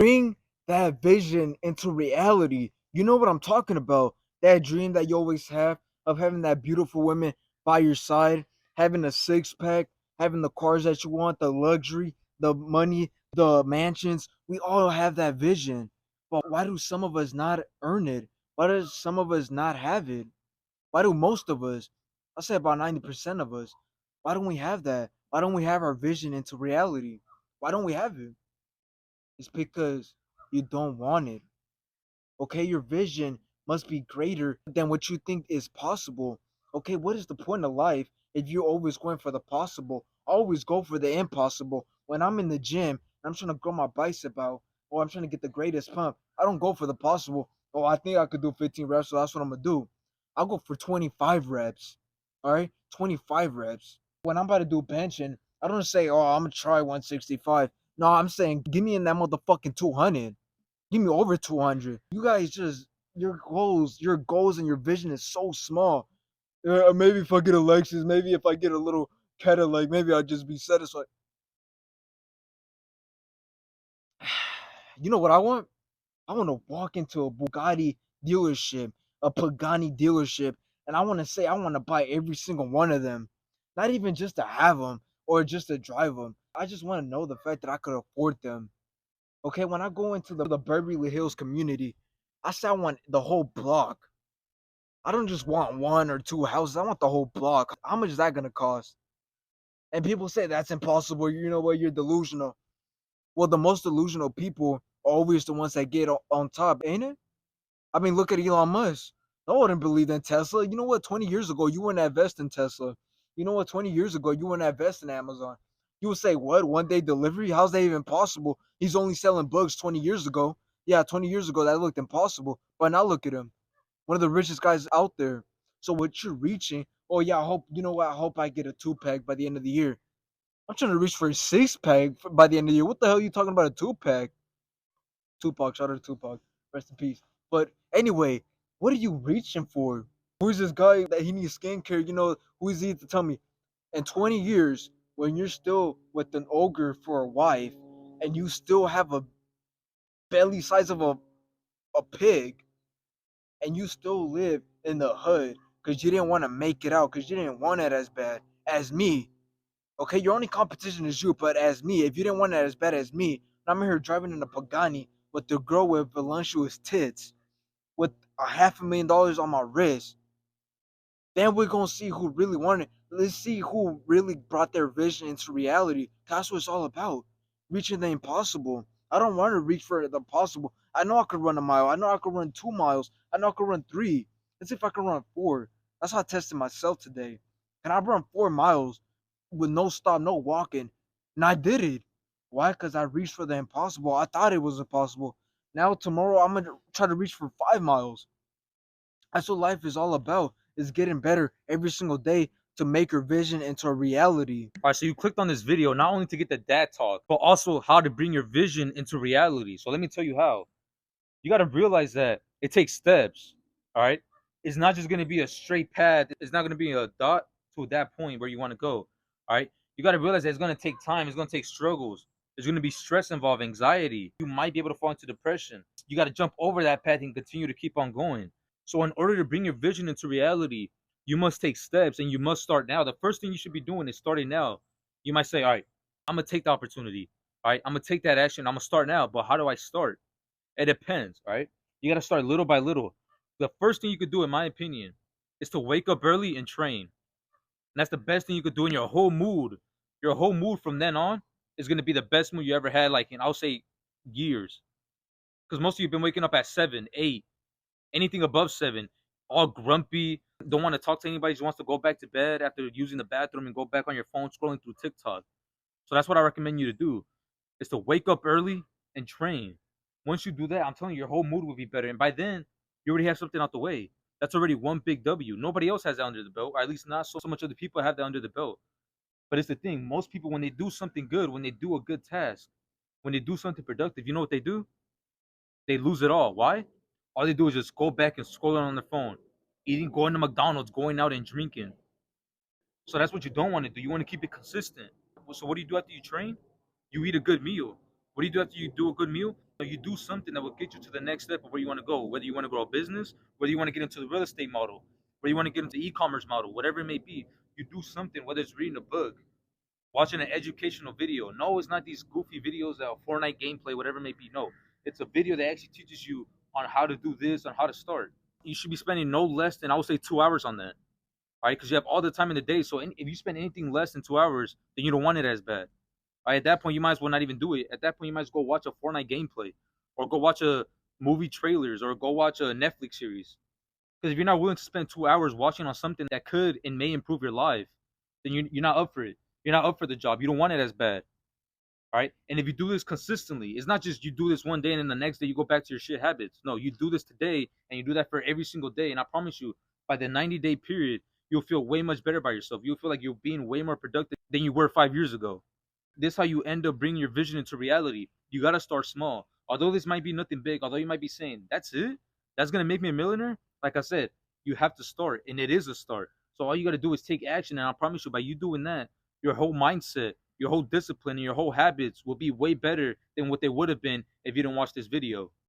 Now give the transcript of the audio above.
Bring that vision into reality. You know what I'm talking about? That dream that you always have of having that beautiful woman by your side, having a six pack, having the cars that you want, the luxury, the money, the mansions. We all have that vision. But why do some of us not earn it? Why do some of us not have it? Why do most of us, I say about 90% of us, why don't we have that? Why don't we have our vision into reality? Why don't we have it? It's because you don't want it. Okay, your vision must be greater than what you think is possible. Okay, what is the point of life if you're always going for the possible? Always go for the impossible. When I'm in the gym and I'm trying to grow my bicep out, or I'm trying to get the greatest pump, I don't go for the possible. Oh, I think I could do 15 reps, so that's what I'm gonna do. I'll go for 25 reps. All right, 25 reps. When I'm about to do benching, I don't say, oh, I'm gonna try 165. No, I'm saying, give me in that motherfucking 200. Give me over 200. You guys just your goals and your vision is so small. Maybe if I get a Lexus, maybe if I get a little Cadillac, maybe I'll just be satisfied. You know what I want? I want to walk into a Bugatti dealership, a Pagani dealership, and I want to say I want to buy every single one of them. Not even just to have them or just to drive them. I just want to know the fact that I could afford them. Okay, when I go into the Beverly Hills community, I say I want the whole block. I don't just want one or two houses. I want the whole block. How much is that gonna cost? And people say that's impossible. You know what? You're delusional. Well, the most delusional people are always the ones that get on top, ain't it? I mean, look at Elon Musk. No one believed in Tesla. You know what? 20 years ago, you wouldn't invest in Tesla. You know what? 20 years ago, you wouldn't invest in Amazon. You would say, what? One day delivery? How's that even possible? He's only selling books 20 years ago. Yeah, 20 years ago, that looked impossible. But now look at him, one of the richest guys out there. So what you're reaching, oh yeah, I hope you know what, I hope I get a 2 pack by the end of the year. I'm trying to reach for a 6 pack by the end of the year. What the hell are you talking about a 2 pack? Tupac, shout out to Tupac, rest in peace. But anyway, what are you reaching for? Who's this guy that he needs skincare? You know, who is he to tell me? In 20 years, when you're still with an ogre for a wife, and you still have a belly size of a pig, and you still live in the hood because you didn't want to make it out because you didn't want it as bad as me. Okay, your only competition is you, but as me, if you didn't want it as bad as me, I'm here driving in a Pagani with the girl with voluptuous tits, with $500,000 on my wrist. Then we're gonna see who really wanted it. Let's see who really brought their vision into reality. That's what it's all about. Reaching the impossible. I don't want to reach for the possible. I know I could run a mile. I know I could run 2 miles. I know I could run three. Let's see if I can run four. That's how I tested myself today. Can I run 4 miles with no stop, no walking? And I did it. Why? Because I reached for the impossible. I thought it was impossible. Now tomorrow I'm gonna try to reach for 5 miles. That's what life is all about, is getting better every single day to make your vision into a reality. All right, so you clicked on this video not only to get the dad talk, but also how to bring your vision into reality. So let me tell you how. You got to realize that it takes steps. All right, it's not just going to be a straight path. It's not going to be a dot to that point where you want to go. All right, you got to realize that it's going to take time. It's going to take struggles. There's going to be stress involved, anxiety. You might be able to fall into depression. You got to jump over that path and continue to keep on going. So in order to bring your vision into reality, you must take steps and you must start now. The first thing you should be doing is starting now. You might say, all right, I'm going to take the opportunity. All right, I'm going to take that action. I'm going to start now. But how do I start? It depends, right? You got to start little by little. The first thing you could do, in my opinion, is to wake up early and train. And that's the best thing you could do in your whole mood. Your whole mood from then on is going to be the best mood you ever had, like in, I'll say, years. Because most of you have been waking up at 7, 8, anything above 7, all grumpy, don't want to talk to anybody, just wants to go back to bed after using the bathroom and go back on your phone scrolling through TikTok. So that's what I recommend you to do, is to wake up early and train. Once you do that, I'm telling you, your whole mood will be better. And by then, you already have something out the way. That's already one big W. Nobody else has that under the belt, or at least not so much of the people have that under the belt. But it's the thing, most people, when they do something good, when they do a good task, when they do something productive, you know what they do? They lose it all. Why? All they do is just go back and scroll on their phone, eating, going to McDonald's, going out and drinking. So that's what you don't want to do. You want to keep it consistent. So what do you do after you train? You eat a good meal. What do you do after you do a good meal? You do something that will get you to the next step of where you want to go. Whether you want to grow a business, whether you want to get into the real estate model, whether you want to get into e-commerce model, whatever it may be, you do something. Whether it's reading a book, watching an educational video. No, it's not these goofy videos that are Fortnite gameplay, whatever it may be. No, it's a video that actually teaches you on how to do this, on how to start. You should be spending no less than, I would say, 2 hours on that. All right, because you have all the time in the day. So if you spend anything less than 2 hours, then you don't want it as bad. All right, at that point, you might as well not even do it. At that point, you might as well go watch a Fortnite gameplay, or go watch a movie trailers, or go watch a Netflix series. Because if you're not willing to spend 2 hours watching on something that could and may improve your life, then you're not up for it. You're not up for the job. You don't want it as bad. All right. And if you do this consistently, it's not just you do this one day and then the next day you go back to your shit habits. No, you do this today and you do that for every single day. And I promise you, by the 90-day period, you'll feel way much better by yourself. You'll feel like you're being way more productive than you were 5 years ago. This is how you end up bringing your vision into reality. You got to start small. Although this might be nothing big, although you might be saying, that's it? That's going to make me a millionaire? Like I said, you have to start, and it is a start. So all you got to do is take action. And I promise you, by you doing that, your whole mindset, your whole discipline, and your whole habits will be way better than what they would have been if you didn't watch this video.